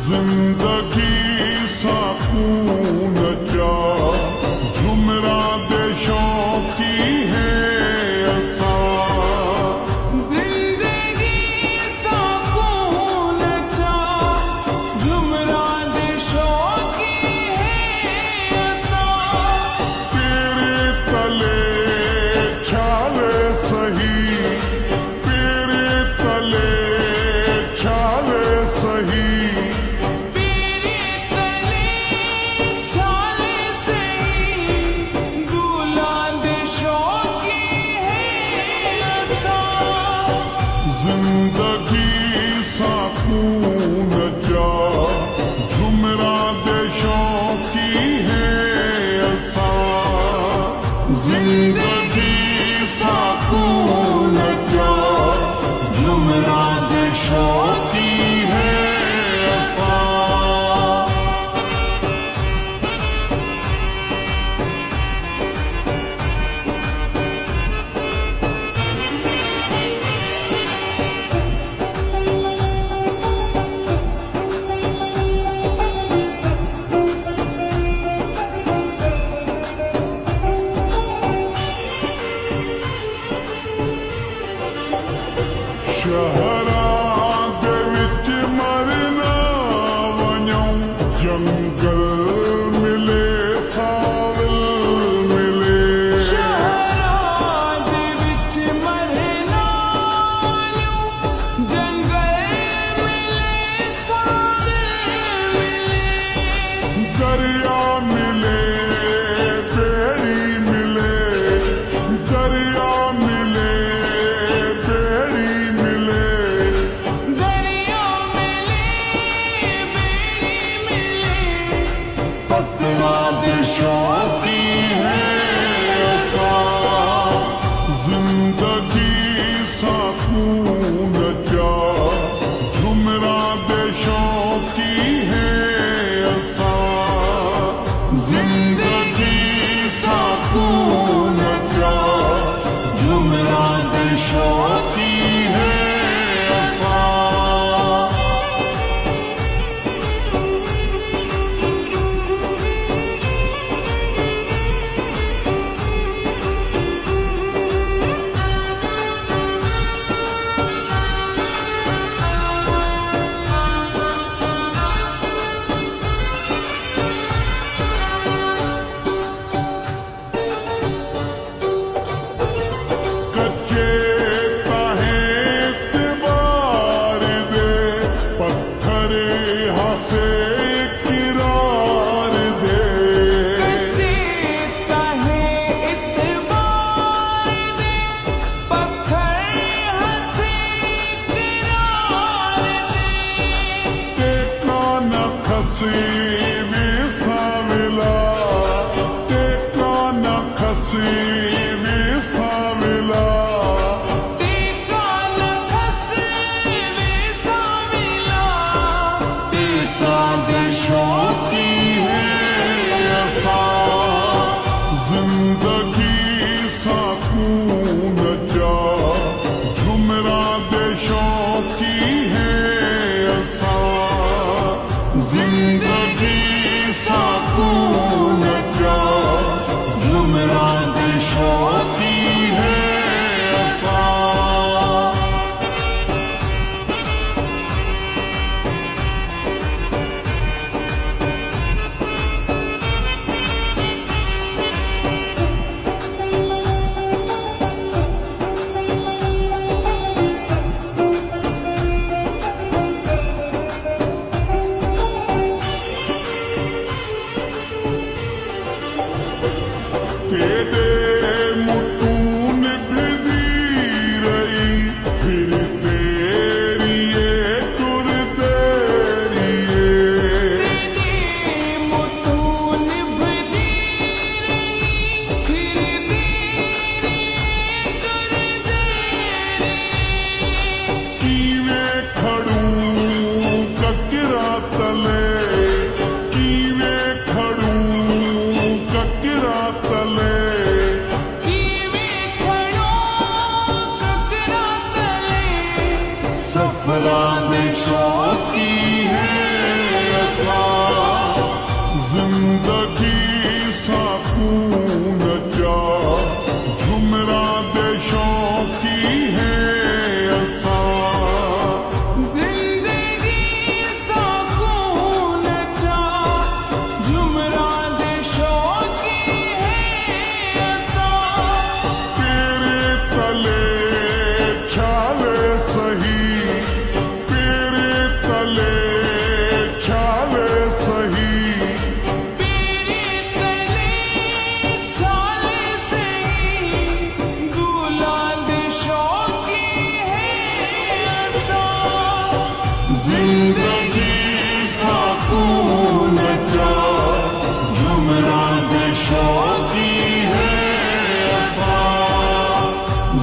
जिंदगी सकून जा झुमरा देशों की है असा जिंदगी सकून चा झुमरा देशों की है असा तेरे तले छाले सही तेरे तले छाले सही जिंदगी सकून जा झुमरा देशों की है असा जिंदगी सकून जा झुमरा देशों की है असा शहरां दे विच मरना वञूं जंगल मिले सावल मिले शहरां दे विच मरना जंगल मिले सावल मिले दरिया मिले बेड़ी मिले दरिया मिले बेड़ी मिले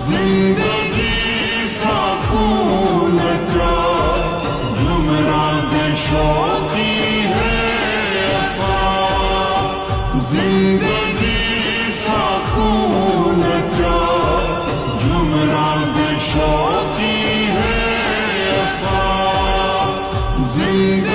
जिंदगी साकून चा जुमरा दे शौकी है असा जिंदगी साकून चा जुमरा दे शौकी है असा जिंदगी